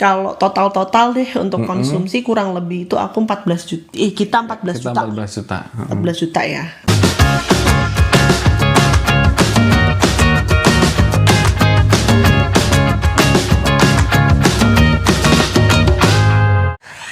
Kalau total deh untuk konsumsi kurang lebih itu aku 14 juta. Kita 14 Kita juta. 14 juta. 14 juta ya.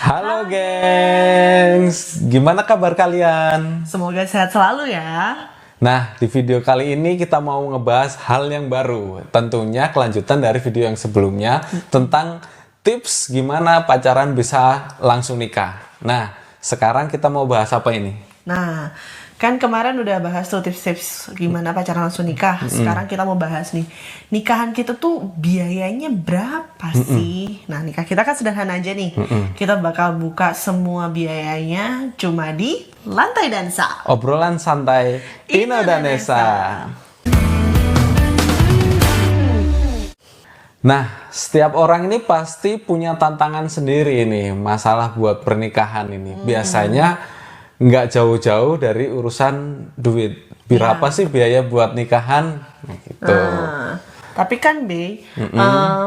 Halo gengs, gimana kabar kalian? Semoga sehat selalu ya. Nah, di video kali ini kita mau ngebahas hal yang baru. Tentunya kelanjutan dari video yang sebelumnya tentang tips gimana pacaran bisa langsung nikah. Nah, sekarang kita mau bahas apa ini? Nah, kan kemarin udah bahas tuh tips-tips gimana pacaran langsung nikah. Sekarang kita mau bahas nih, nikahan kita tuh biayanya berapa sih? Nah, nikah kita kan sederhana aja nih. Kita bakal buka semua biayanya cuma di Lantai Dansa. Obrolan santai Indonesia. Nah, setiap orang ini pasti punya tantangan sendiri nih, masalah buat pernikahan ini. Biasanya nggak jauh-jauh dari urusan duit. Berapa sih biaya buat nikahan? Nah, gitu. Tapi kan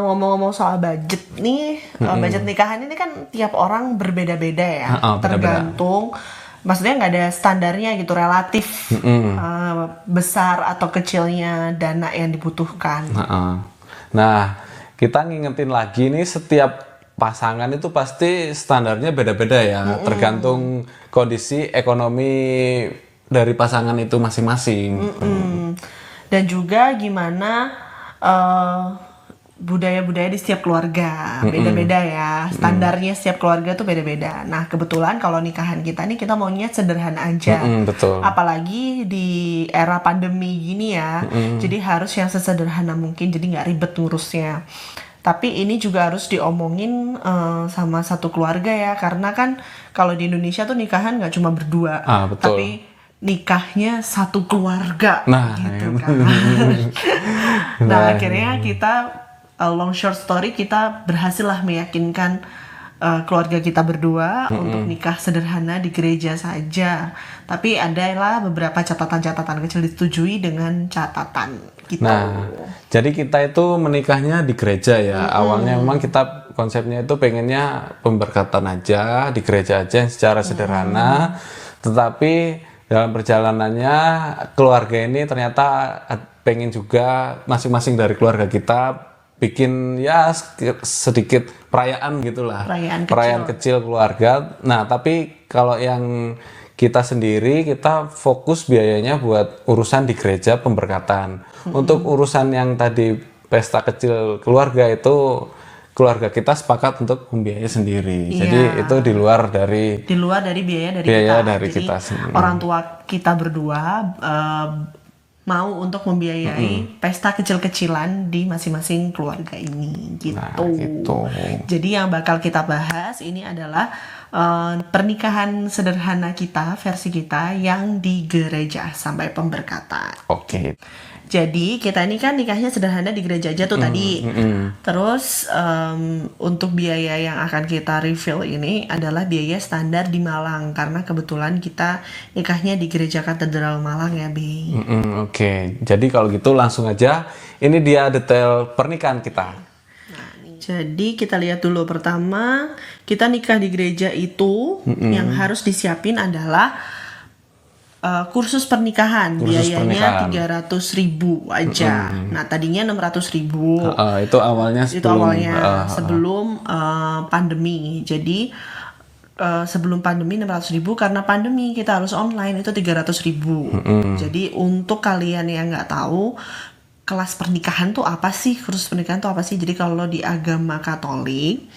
ngomong-ngomong soal budget nih, budget nikahan ini kan tiap orang berbeda-beda ya, tergantung. Maksudnya nggak ada standarnya gitu, relatif besar atau kecilnya dana yang dibutuhkan. Nah, kita ngingetin lagi nih, setiap pasangan itu pasti standarnya beda-beda ya, tergantung kondisi ekonomi dari pasangan itu masing-masing. Dan juga gimana budaya-budaya di setiap keluarga beda-beda ya, standarnya setiap keluarga tuh beda-beda. Nah, kebetulan kalau nikahan kita nih kita maunya sederhana aja, Betul. apalagi di era pandemi gini ya, jadi harus yang sesederhana mungkin, jadi nggak ribet ngurusnya. Tapi ini juga harus diomongin sama satu keluarga ya, karena kan kalau di Indonesia tuh nikahan nggak cuma berdua, Betul. tapi nikahnya satu keluarga, gitu kan. Nah, akhirnya kita long short story, kita berhasil lah meyakinkan keluarga kita berdua untuk nikah sederhana di gereja saja. Tapi adalah beberapa catatan-catatan kecil disetujui dengan catatan gitu. Nah, jadi kita itu menikahnya di gereja ya. Awalnya memang kita konsepnya itu pengennya pemberkatan aja, di gereja aja secara sederhana. Tetapi dalam perjalanannya keluarga ini ternyata pengen juga masing-masing dari keluarga kita bikin ya sedikit perayaan gitulah, perayaan kecil keluarga. Nah, tapi kalau yang kita sendiri, kita fokus biayanya buat urusan di gereja pemberkatan. Untuk urusan yang tadi pesta kecil keluarga itu keluarga kita sepakat untuk membiayai sendiri. Jadi itu di luar dari biaya dari kita. Jadi orang tua kita berdua mau untuk membiayai pesta kecil-kecilan di masing-masing keluarga ini gitu. Nah, gitu. Jadi yang bakal kita bahas ini adalah pernikahan sederhana kita, versi kita yang di gereja sampai pemberkatan. Oke. Jadi kita ini kan nikahnya sederhana di gereja aja tuh tadi. Terus untuk biaya yang akan kita reveal ini adalah biaya standar di Malang, karena kebetulan kita nikahnya di Gereja Katedral Malang ya, Bi. Oke. Jadi kalau gitu langsung aja, ini dia detail pernikahan kita. Jadi kita lihat dulu, pertama kita nikah di gereja itu yang harus disiapin adalah kursus pernikahan. Biayanya 300.000 aja. Nah, tadinya 600.000. Itu awalnya sebelum pandemi. Jadi sebelum pandemi 600.000, karena pandemi kita harus online itu 300.000. Jadi untuk kalian yang nggak tahu kelas pernikahan tuh apa sih, kursus pernikahan tuh apa sih? Jadi kalau di agama Katolik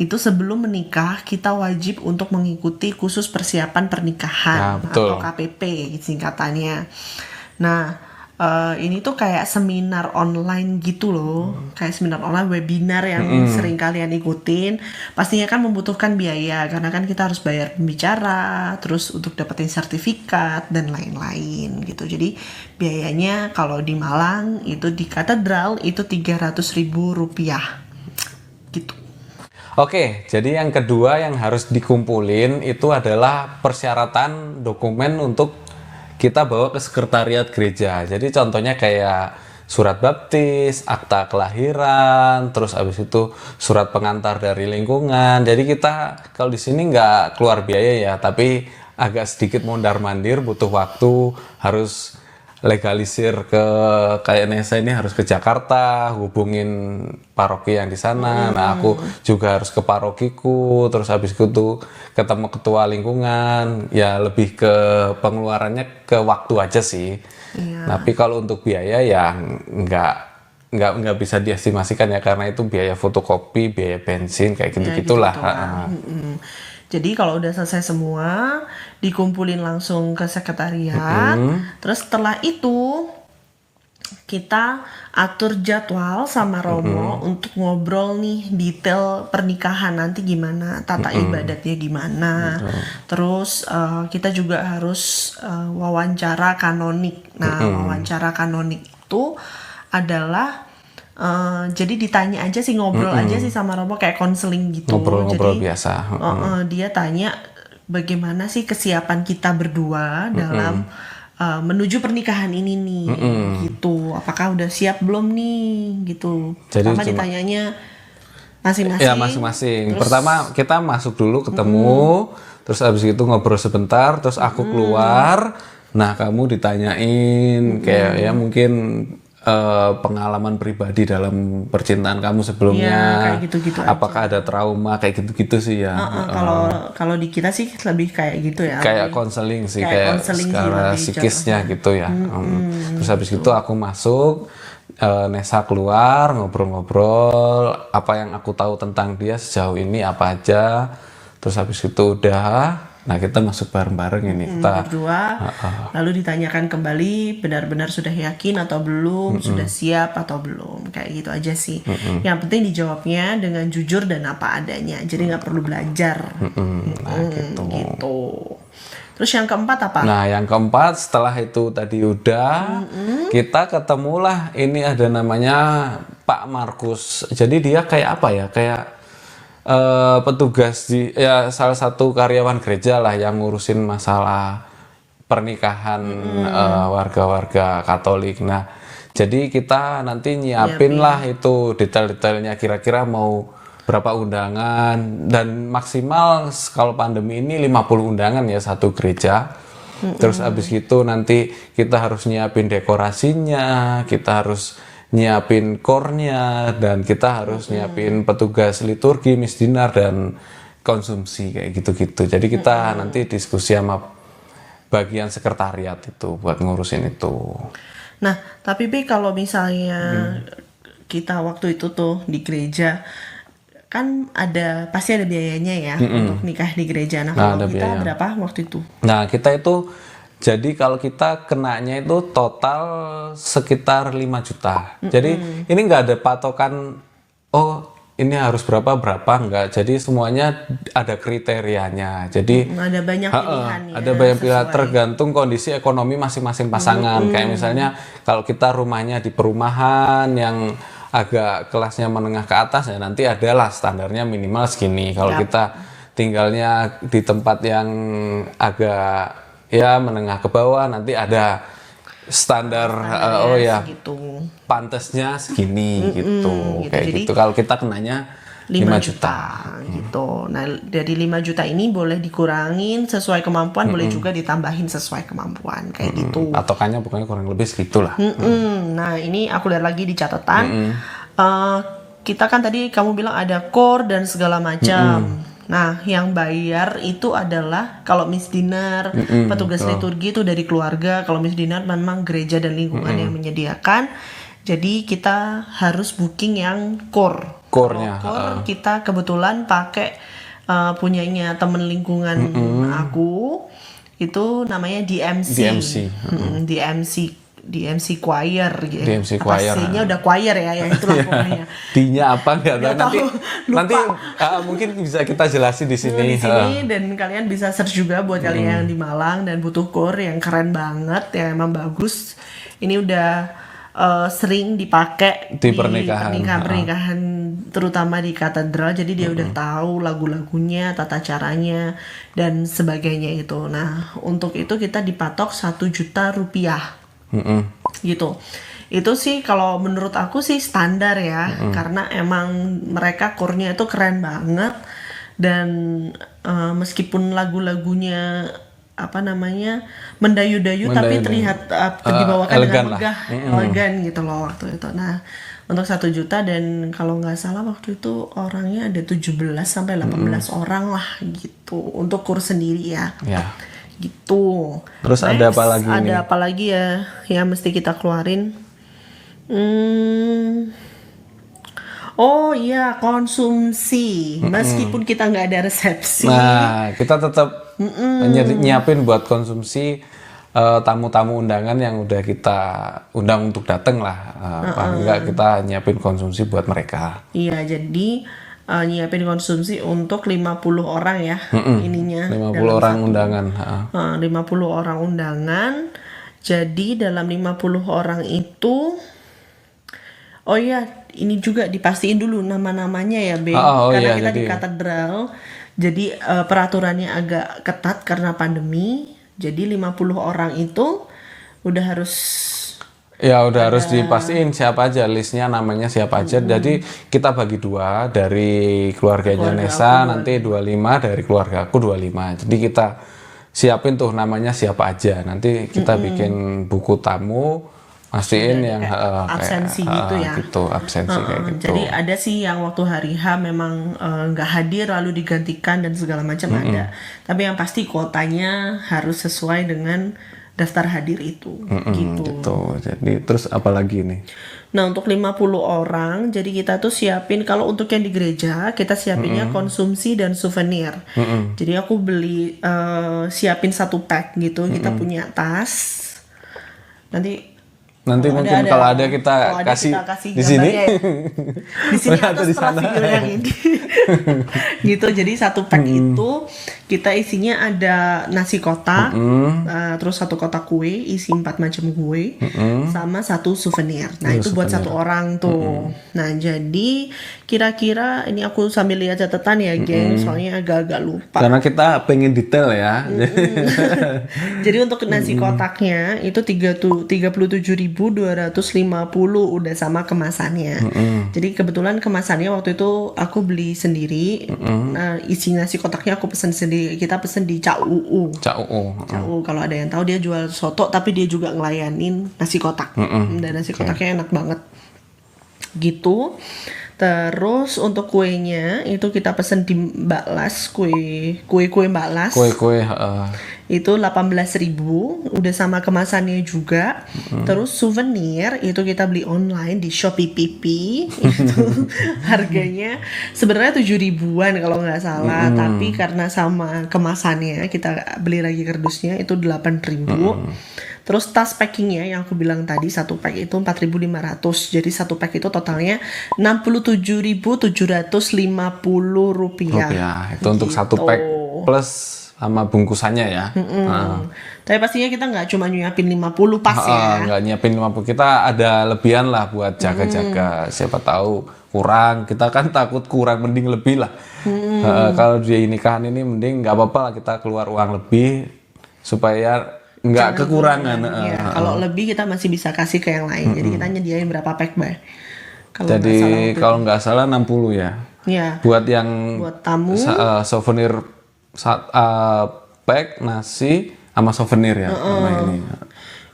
itu sebelum menikah kita wajib untuk mengikuti khusus persiapan pernikahan atau KPP singkatannya. Nah, ini tuh kayak seminar online gitu loh, kayak seminar online, webinar yang sering kalian ikutin. Pastinya kan membutuhkan biaya, karena kan kita harus bayar pembicara, terus untuk dapetin sertifikat dan lain-lain gitu. Jadi biayanya kalau di Malang itu di katedral itu 300.000 rupiah gitu. Oke, jadi yang kedua yang harus dikumpulin itu adalah persyaratan dokumen untuk kita bawa ke sekretariat gereja. Jadi contohnya kayak surat baptis, akta kelahiran, terus abis itu surat pengantar dari lingkungan. Jadi kita kalau di sini nggak keluar biaya ya, tapi agak sedikit mondar-mandir, butuh waktu, harus legalisir ke kayak Nesa ini harus ke Jakarta, hubungin paroki yang di sana. Nah, aku juga harus ke parokiku, terus habis itu ketemu ketua lingkungan. Ya lebih ke pengeluarannya ke waktu aja sih. Iya. Tapi kalau untuk biaya ya nggak bisa diestimasikan ya, karena itu biaya fotokopi, biaya bensin kayak gitu-gitulah. gitu-gitulah. Jadi kalau udah selesai semua, dikumpulin langsung ke sekretariat. Terus setelah itu kita atur jadwal sama Romo untuk ngobrol nih detail pernikahan nanti gimana, tata ibadatnya gimana. Terus kita juga harus wawancara kanonik. Nah, wawancara kanonik itu adalah jadi ditanya aja sih, ngobrol aja sih sama Romo kayak konseling gitu. Ngobrol-ngobrol Jadi biasa. dia tanya bagaimana sih kesiapan kita berdua dalam menuju pernikahan ini nih, gitu. Apakah udah siap belum nih, gitu. Jadi Pertama ditanyanya masing-masing. Ya masing-masing. Pertama kita masuk dulu ketemu, terus abis itu ngobrol sebentar, terus aku keluar. Nah, kamu ditanyain kayak ya mungkin pengalaman pribadi dalam percintaan kamu sebelumnya. Iya, kayak gitu-gitu aja. Apakah ada trauma kayak gitu-gitu sih ya. Kalau di kita sih lebih kayak gitu ya. Kayak konseling sih, Kayak kayak konseling sih secara lebih psikisnya gitu ya. Terus habis itu aku masuk, Nesa keluar, ngobrol-ngobrol apa yang aku tahu tentang dia sejauh ini apa aja. Terus habis itu udah, nah kita masuk bareng-bareng ini kita berdua, lalu ditanyakan kembali benar-benar sudah yakin atau belum, sudah siap atau belum, kayak gitu aja sih. Yang penting dijawabnya dengan jujur dan apa adanya, jadi nggak perlu belajar. Nah, gitu. Terus yang keempat apa? Nah, yang keempat setelah itu tadi udah, kita ketemulah ini ada namanya Pak Markus. Jadi dia kayak apa ya? Kayak petugas di ya salah satu karyawan gereja lah yang ngurusin masalah pernikahan warga-warga Katolik. Nah, jadi kita nanti nyiapin lah itu detail-detailnya, kira-kira mau berapa undangan, dan maksimal kalau pandemi ini 50 undangan ya satu gereja. Terus abis itu nanti kita harus nyiapin dekorasinya, kita harus nyiapin kornya, dan kita harus nyiapin petugas liturgi, misdinar, dan konsumsi kayak gitu-gitu. Jadi kita nanti diskusi sama bagian sekretariat itu buat ngurusin itu. Nah, tapi Be, kalau misalnya kita waktu itu tuh di gereja, kan pasti ada biayanya ya untuk nikah di gereja. Nah, kalau kita biaya berapa waktu itu? Nah, kita itu jadi kalau kita kenanya itu total sekitar 5 juta. Jadi ini nggak ada patokan, oh ini harus berapa enggak. Jadi semuanya ada kriterianya. Jadi ada banyak pilihan ya. Ada banyak pilihan tergantung kondisi ekonomi masing-masing pasangan. Kayak misalnya kalau kita rumahnya di perumahan yang agak kelasnya menengah ke atas, ya nanti adalah standarnya minimal segini. Kalau kita tinggalnya di tempat yang agak ya menengah ke bawah, nanti ada standar segitu. Pantesnya segini gitu. Kayak Jadi, gitu. Kalau kita kenanya 5 juta gitu. Nah, dari 5 juta ini boleh dikurangin sesuai kemampuan, boleh juga ditambahin sesuai kemampuan kayak gitu. Patokannya pokoknya kurang lebih segitulah. Nah, ini aku lihat lagi di catatan. Kita kan tadi kamu bilang ada core dan segala macam. Nah, yang bayar itu adalah kalau misdinar, petugas liturgi itu dari keluarga. Kalau misdinar memang gereja dan lingkungan yang menyediakan. Jadi kita harus booking yang core. Core-nya. Core kita kebetulan pakai punyanya temen lingkungan aku. Itu namanya DMC. DMC choir gitu. DMC choir. C-nya udah choir ya itulah pokoknya. D-nya apa nggak tahu. Nanti mungkin bisa kita jelasin di sini. Dan kalian bisa search juga buat kalian yang di Malang dan butuh core yang keren banget, yang emang bagus. Ini udah sering dipakai di pernikahan terutama di katedral. Jadi dia udah tahu lagu-lagunya, tata caranya dan sebagainya itu. Nah, untuk itu kita dipatok 1 juta rupiah. Gitu. Itu sih kalau menurut aku sih standar ya, karena emang mereka core-nya itu keren banget dan meskipun lagu-lagunya apa namanya mendayu-dayu tapi terlihat dibawakan elegan dengan megah, elegan gitu loh waktu itu. Nah, untuk 1 juta dan kalau nggak salah waktu itu orangnya ada 17 sampai 18 orang lah gitu untuk kurs sendiri ya. Ya. Gitu. Terus ada apa lagi Ada nih? apa lagi ya yang mesti kita keluarin? Oh iya, konsumsi. Meskipun kita nggak ada resepsi. Nah, kita tetap nyiapin buat konsumsi tamu-tamu undangan yang udah kita undang untuk datang lah. Paling nggak kita nyiapin konsumsi buat mereka. Iya, jadi nyiapin konsumsi untuk 50 orang ya ininya. 50 orang undangan. 50 orang undangan. Jadi dalam 50 orang itu, oh iya, ini juga dipastiin dulu nama-namanya ya, Be. Karena iya, kita di jadi katedral. Jadi peraturannya agak ketat karena pandemi. Jadi 50 orang itu udah harus ya udah harus dipastiin siapa aja listnya, namanya siapa aja. Jadi kita bagi 2, dari keluarganya Nesa nanti 25, dari keluarga aku 25. Jadi kita siapin tuh namanya siapa aja. Nanti kita bikin buku tamu, mastiin yang absensi gitu ya. Gitu, absensi kayak gitu. Jadi ada sih yang waktu hari H memang nggak hadir lalu digantikan dan segala macam ada. Tapi yang pasti kuotanya harus sesuai dengan daftar hadir itu. Gitu. Gitu. Jadi terus apa lagi nih? Nah, untuk 50 orang, jadi kita tuh siapin, kalau untuk yang di gereja, kita siapinnya konsumsi dan souvenir. Jadi aku beli, siapin 1 pack gitu, kita punya tas. Nanti mungkin kalau ada kita kasih di sini. Ya. Di sini atau di setelah sana. video yang ini. Gitu, jadi 1 pack itu kita isinya ada nasi kotak, terus 1 kotak kue, isi 4 macam kue, sama 1 souvenir. Nah, itu buat 1 orang tuh. Nah, jadi kira-kira ini aku sambil lihat catatan ya, geng, soalnya agak-agak lupa. Karena kita pengen detail ya. Jadi untuk nasi kotaknya itu 37.250 udah sama kemasannya. Jadi kebetulan kemasannya waktu itu aku beli sendiri. Nah, isi nasi kotaknya aku pesen sendiri. Kita pesen di Cak UU. Cak UU. Cak UU, kalau ada yang tahu dia jual soto tapi dia juga ngelayanin nasi kotak. Dan nasi kotaknya enak banget. Gitu. Terus untuk kuenya itu kita pesen di Mbak Las, kue Mbak Las. Kue Itu 18.000, udah sama kemasannya juga. Terus souvenir itu kita beli online di Shopee PP. Itu harganya sebenarnya 7.000-an kalau nggak salah, tapi karena sama kemasannya kita beli lagi kardusnya itu 8.000. Terus tas packingnya yang aku bilang tadi 1 pack itu 4.500. Jadi 1 pack itu totalnya 67.750 rupiah. Itu untuk 1 pack plus sama bungkusannya ya. Tapi pastinya kita nggak cuma nyiapin 50 pas ya. Nggak nyiapin 50, kita ada lebihan lah buat jaga-jaga. Siapa tahu kurang, kita kan takut kurang, mending lebih lah. Kalau di nikahan ini mending nggak apa-apa lah, kita keluar uang lebih supaya nggak kekurangan. Ya, kalau lebih kita masih bisa kasih ke yang lain. Jadi kita nyediain berapa pack, Bay? Jadi kalau nggak salah 60 ya. Ya. Buat yang buat tamu souvenir pack nasi sama souvenir ya sama ini.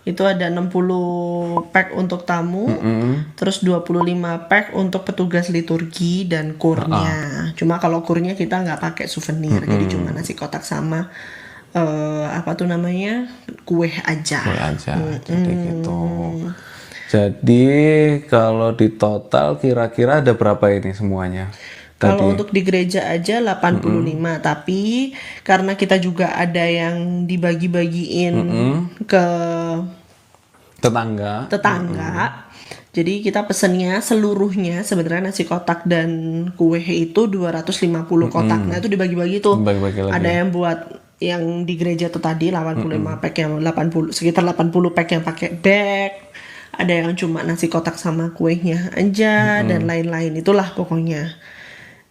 Itu ada 60 pack untuk tamu, terus 25 pack untuk petugas liturgi dan kurnya. Cuma kalau kurnya kita nggak pakai souvenir, jadi cuma nasi kotak sama apa tuh namanya, kue aja. Jadi gitu. Jadi kalau di total kira-kira ada berapa ini semuanya? Kalau untuk di gereja aja 85, tapi karena kita juga ada yang dibagi-bagiin ke tetangga. Jadi kita pesennya seluruhnya sebenarnya nasi kotak dan kue itu 250 kotak. Nah, itu dibagi-bagi tuh. Ada yang buat yang di gereja tuh tadi 85 pack, yang 80 sekitar 80 pack yang pakai bag. Ada yang cuma nasi kotak sama kuenya aja dan lain-lain, itulah pokoknya.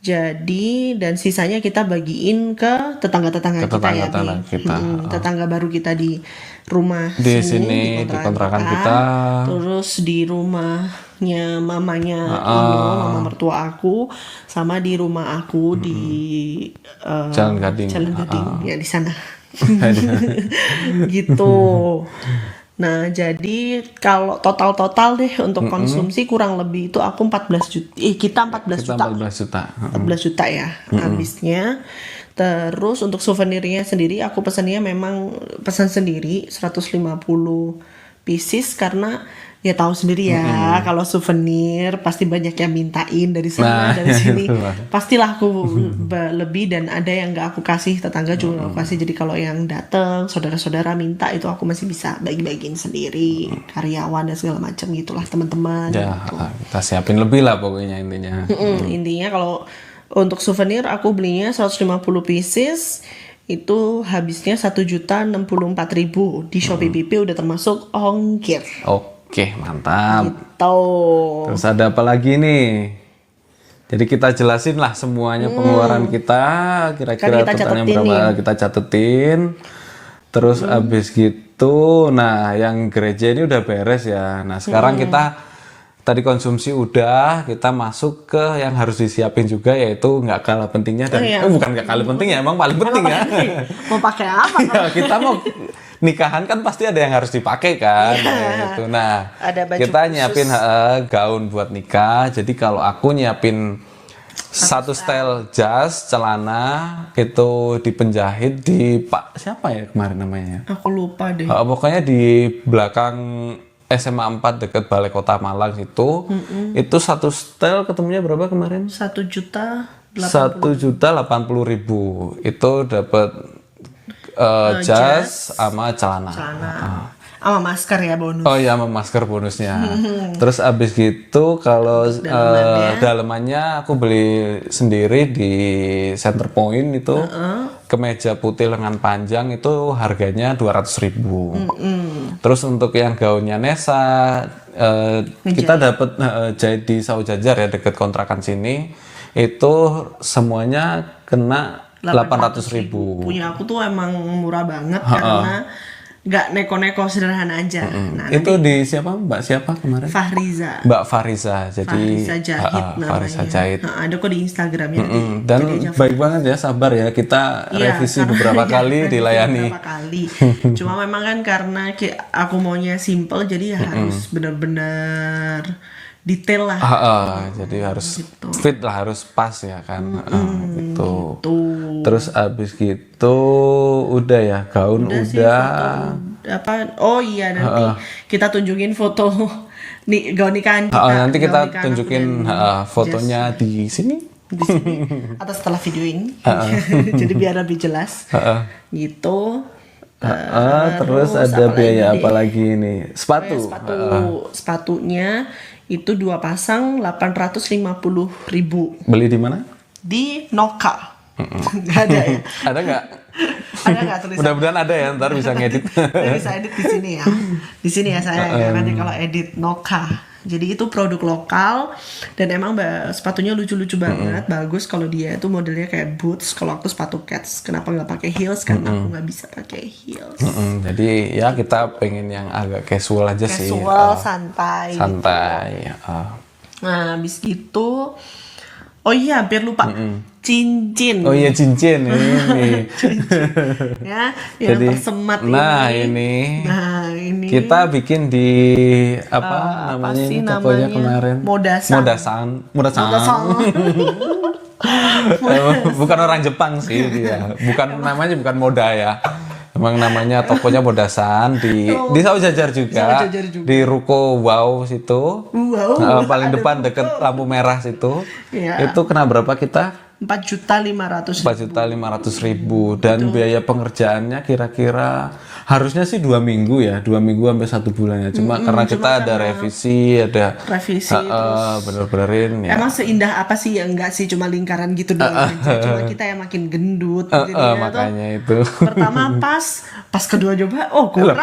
Jadi dan sisanya kita bagiin ke tetangga-tetangga kita ya, tetangga-tetangga Bi. kita. Tetangga baru kita di rumah Di sini, di kontrakan kita. Terus di rumahnya mamanya mama mertua aku, sama di rumah aku di Jalan Gading. Jalan Gading, ya di sana. Gitu. Nah, jadi kalau total deh untuk konsumsi kurang lebih itu aku 14 juta. Kita 14 Kita juta. 14 juta. 14 juta ya habisnya. Terus untuk souvenirnya sendiri aku pesannya memang pesan sendiri 150 pieces karena ya tahu sendiri ya kalau souvenir pasti banyak yang mintain dari sana dari sini. Pastilah aku lebih dan ada yang nggak aku kasih, tetangga juga aku kasih. Jadi kalau yang datang saudara-saudara minta itu aku masih bisa bagi-bagiin sendiri, karyawan dan segala macam gitulah teman-teman. Ya, kita siapin lebih lah pokoknya intinya. Intinya kalau untuk souvenir aku belinya 150 pieces itu habisnya 1.064.000 di Shopee PP udah termasuk ongkir. Oke, mantap. Gitu. Terus ada apa lagi nih? Jadi kita jelasin lah semuanya pengeluaran kita, kira-kira Kan kita totalnya catetin berapa nih. kita catetin. Terus abis gitu, nah yang gereja ini udah beres ya. Nah sekarang kita tadi konsumsi udah, kita masuk ke yang harus disiapin juga yaitu nggak kalah pentingnya dan bukan nggak kalah penting ya, emang paling penting ya. Mau pakai apa? Ya, kita mau nikahan kan pasti ada yang harus dipakai kan, gitu. Nah, Ada baju kita khusus. nyiapin gaun buat nikah. Jadi kalau aku nyiapin satu style jas celana itu dipenjahit di Pak siapa ya kemarin namanya? Aku lupa deh. Pokoknya di belakang SMA 4 dekat Balai Kota Malang itu satu style ketemunya berapa kemarin? 1.080.000 itu dapat jas sama celana. Sama masker ya bonus. Oh iya, sama masker bonusnya. Terus abis gitu kalau dalemannya aku beli sendiri di Center Point itu kemeja putih lengan panjang itu harganya 200.000. Terus untuk yang gaunnya Nesa kita dapat jahit di Saujajar ya dekat kontrakan sini itu semuanya kena 800.000. Punya aku tuh emang murah banget karena nggak neko-neko, sederhana aja. Nah, Itu di siapa? Mbak siapa kemarin? Fahriza. Mbak Fariza. Jadi Fahriza Jahit namanya. Fariza Jahit. Ada kok di Instagramnya. Dan baik banget ya, sabar ya. Kita revisi beberapa kali dilayani. Beberapa kali. Cuma memang kan karena aku maunya simple jadi ya harus benar-benar detail lah. Jadi harus fit lah, harus pas ya kan. Gitu. Terus abis gitu udah ya, gaun udah. Oh iya, nanti kita tunjukin foto gaun nikahan kita. Nanti kita Gaun nikahan tunjukin fotonya di sini. di sini atau setelah video ini. Jadi biar lebih jelas. Gitu. Terus ada biaya apa lagi ini? Sepatu. Sepatunya itu 2 pasang 850.000. Beli di mana? Di Noka. Nggak ada ya? Ada nggak? Ada nggak tulisan? Mudah-mudahan ada ya, ntar bisa ngedit. Bisa edit di sini ya. Di sini ya saya. Nanti kalau edit Noka. Jadi itu produk lokal dan emang sepatunya lucu-lucu banget, bagus. Kalau dia itu modelnya kayak boots, kalau aku sepatu cats. Kenapa nggak pakai heels? Karena aku nggak bisa pakai heels. Jadi ya kita pengen yang agak casual aja sih. Casual, santai. Santai. Nah, habis itu, oh iya, hampir lupa. Cincin. Oh iya, cincin ini. Ya, yang Jadi, tersemat nah ini. ini kita bikin di apa namanya sih ini tokonya namanya? kemarin? Modasan. Bukan orang Jepang sih dia. Namanya bukan Moda ya. Emang namanya tokonya Modasan di Saujajar juga. Di Ruko Wow situ. Paling depan deket lampu merah situ. Ya. Itu kena berapa kita? 4.500.000. 4.500.000 dan biaya pengerjaannya kira-kira harusnya sih 2 minggu ya, 2 minggu sampai 1 bulan ya. Cuma karena kita ada revisi terus bener-benerin ya. emang seindah apa sih ya? Enggak sih, cuma lingkaran gitu doang aja. Cuma kita yang makin gendut Makanya itu. Pertama pas kedua coba kurang.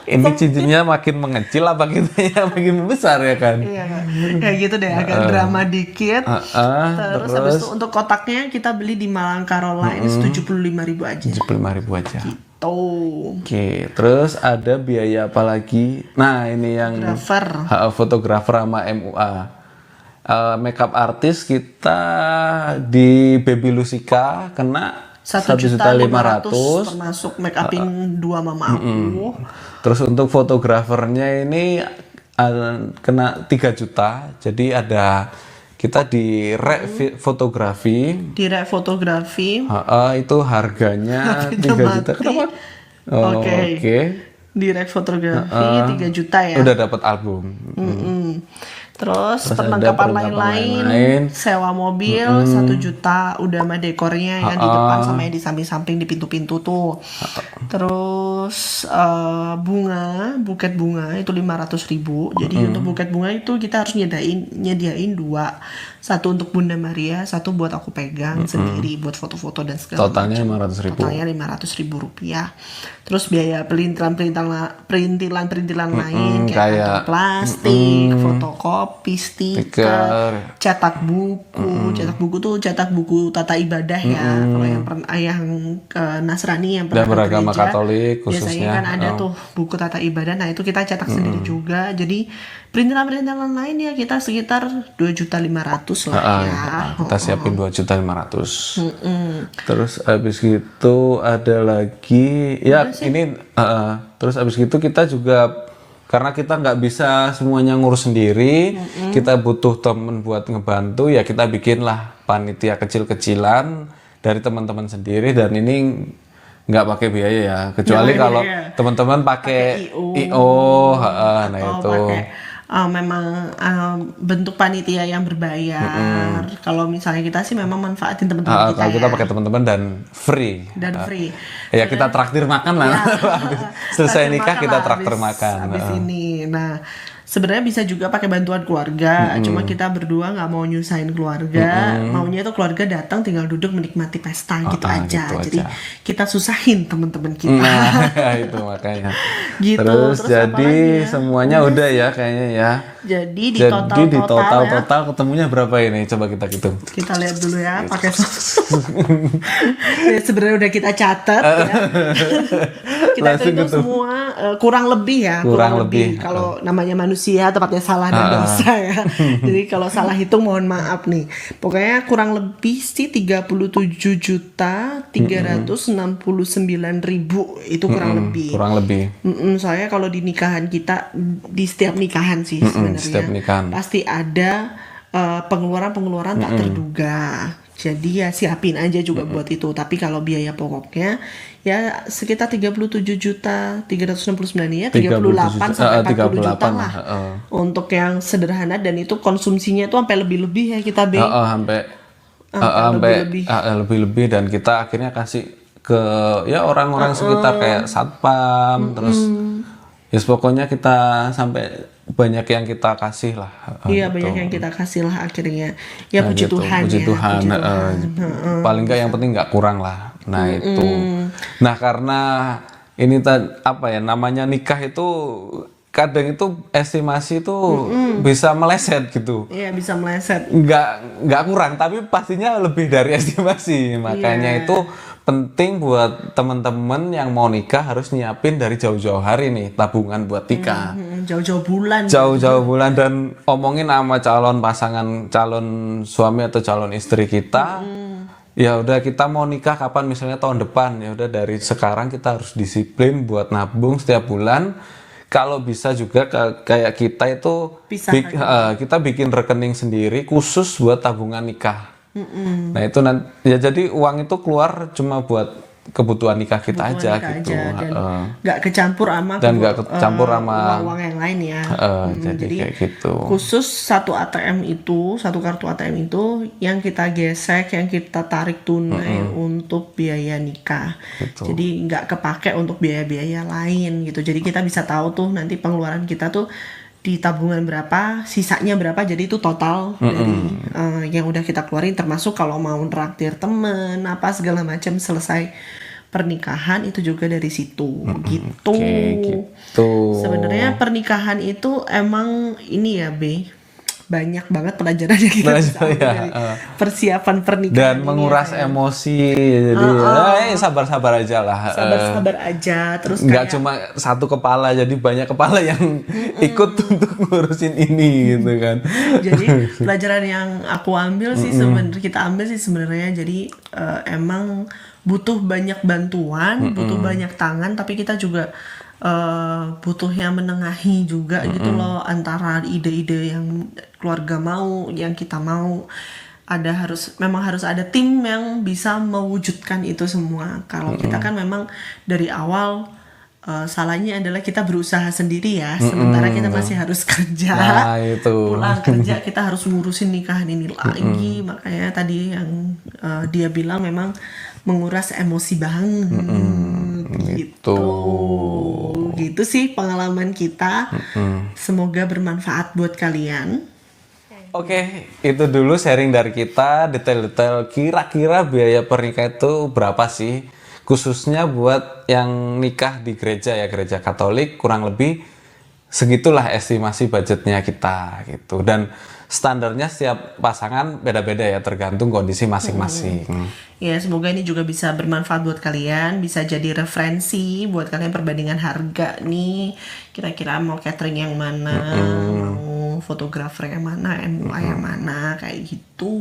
Ini cincinnya makin mengecil apa kitanya makin membesar ya kan? Iya, kayak gitu deh, agak drama dikit. Terus habis itu untuk kotaknya kita beli di Malang Caroline 75.000 aja. 75.000 aja. Tuh. Oke, terus ada biaya apa lagi? Nah, ini yang fotografer sama MUA. Makeup artis kita di Baby Lusika kena 1.500.000 termasuk make upin 2 mama aku. Terus untuk fotografernya ini kena 3 juta. Jadi ada kita di rek fotografi. Di rek fotografi. Itu harganya 3 juta. Kenapa? Oke. Di rek fotografi 3 juta ya. Udah dapat album. Terus perlengkapan lain-lain, sewa mobil 1 juta, udah sama dekornya yang di depan sama yang di samping-samping di pintu-pintu tuh. Terus buket bunga itu 500.000. Jadi untuk buket bunga itu kita harus nyediain 2. Satu untuk Bunda Maria, satu buat aku pegang sendiri buat foto-foto dan segala Totalnya macam. 500.000. Totalnya 500.000 rupiah. Terus biaya perintilan lain kayak plastik, fotokopi, stiker, cetak buku. Cetak buku tuh cetak buku tata ibadah ya. Kalau yang Nasrani yang pernah ke beragama gereja, Katolik khususnya biasanya kan ada tuh buku tata ibadah. Nah itu kita cetak sendiri juga. Jadi perintilan lain ya kita sekitar 2.500.000 lah ya. Kita siapin 2.500.000. Terus habis gitu ada lagi ya ini terus habis gitu kita juga karena kita nggak bisa semuanya ngurus sendiri, kita butuh temen buat ngebantu ya kita bikinlah panitia kecil-kecilan dari teman-teman sendiri dan ini nggak pakai biaya ya kecuali kalau teman-teman pakai IO, nah itu. Memang bentuk panitia yang berbayar. Kalau misalnya kita sih memang manfaatin teman-teman kita. Kalau kita pakai teman-teman dan free. Ya kita traktir makan lah. Selesai nikah kita traktir makan. Habis ini. Nah, sebenarnya bisa juga pakai bantuan keluarga. Cuma kita berdua nggak mau nyusahin keluarga. Maunya itu keluarga datang tinggal duduk menikmati pesta gitu aja. Jadi kita susahin teman-teman kita. Nah, itu makanya. Gitu. Terus jadi semuanya udah ya kayaknya ya. Jadi di total ketemunya berapa ini? Coba kita hitung. Kita lihat dulu ya pakai ya, sebenarnya udah kita catat ya. Kita hitung semua kurang lebih ya. Kurang lebih. Kalau namanya manusia tepatnya salah dan dosa ya. Jadi kalau salah hitung mohon maaf nih. Pokoknya kurang lebih sih 37.369.000 itu kurang lebih. Kurang lebih. Soalnya kalau di nikahan kita di setiap nikahan sih sebenarnya pasti ada pengeluaran tak terduga. Jadi ya siapin aja juga buat itu. Tapi kalau biaya pokoknya ya sekitar 37.369 ya 38 sampai 40 juta lah. Untuk yang sederhana dan itu konsumsinya itu sampai lebih-lebih ya kita lebih-lebih dan kita akhirnya kasih ke ya orang-orang sekitar kayak satpam terus ya pokoknya kita sampai banyak yang kita kasih lah. Iya banyak yang kita kasih lah akhirnya. Ya nah, puji gitu. Tuhan Puji ya. Tuhan. Paling nggak yang penting nggak kurang lah. Nah itu. Nah karena ini apa ya namanya nikah itu kadang itu estimasi itu bisa meleset gitu. Iya bisa meleset. Nggak kurang tapi pastinya lebih dari estimasi. Makanya itu penting buat teman-teman yang mau nikah harus nyiapin dari jauh-jauh hari nih tabungan buat nikah. Jauh-jauh bulan. Jauh-jauh bulan dan omongin sama calon pasangan, calon suami atau calon istri kita. Ya udah kita mau nikah kapan misalnya tahun depan ya udah dari sekarang kita harus disiplin buat nabung setiap bulan. Kalau bisa juga kayak kita itu kita bikin rekening sendiri khusus buat tabungan nikah. Nah itu ya jadi uang itu keluar cuma buat kebutuhan nikah kita aja gitu. Dan nggak kecampur sama uang yang lain ya. Jadi kayak gitu. Khusus satu kartu ATM itu yang kita gesek, yang kita tarik tunai untuk biaya nikah. Gitu. Jadi nggak kepake untuk biaya-biaya lain gitu. Jadi kita bisa tahu tuh nanti pengeluaran kita tuh di tabungan berapa, sisanya berapa, jadi itu total dari yang udah kita keluarin termasuk kalau mau nraktir temen apa segala macam selesai pernikahan itu juga dari situ gitu. Oke, gitu. Sebenarnya pernikahan itu emang ini ya banyak banget pelajaran yang kita bisa ambil dari persiapan pernikahan Dan ini menguras ya, emosi, jadi sabar-sabar aja lah. sabar-sabar aja, terus Nggak kayak cuma satu kepala, jadi banyak kepala yang ikut untuk ngurusin ini gitu kan. jadi pelajaran yang aku ambil sih kita ambil sih sebenarnya, jadi emang butuh banyak bantuan, butuh banyak tangan, tapi kita juga butuh yang menengahi juga gitu loh, antara ide-ide yang keluarga mau, yang kita mau. Memang harus ada tim yang bisa mewujudkan itu semua. Kalau kita kan memang dari awal salahnya adalah kita berusaha sendiri ya, sementara kita masih harus kerja. Nah, itu. Pulang kerja kita harus ngurusin nikahan ini lagi. Makanya tadi yang dia bilang memang menguras emosi banget gitu. Gitu sih pengalaman kita. Semoga bermanfaat buat kalian. Oke, itu dulu sharing dari kita, detail-detail kira-kira biaya pernikahan itu berapa sih? Khususnya buat yang nikah di gereja ya, gereja Katolik, kurang lebih segitulah estimasi budgetnya kita gitu. Dan standarnya setiap pasangan beda-beda ya, tergantung kondisi masing-masing. Ya, semoga ini juga bisa bermanfaat buat kalian, bisa jadi referensi buat kalian perbandingan harga nih. Kira-kira mau catering yang mana, mau fotografer yang mana, MUA yang mana, kayak gitu.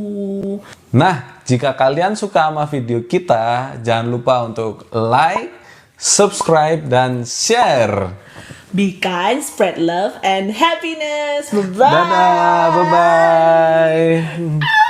Nah, jika kalian suka sama video kita, jangan lupa untuk like, subscribe, dan share. Be kind, spread love and happiness. Bye-bye. Dadah, bye-bye.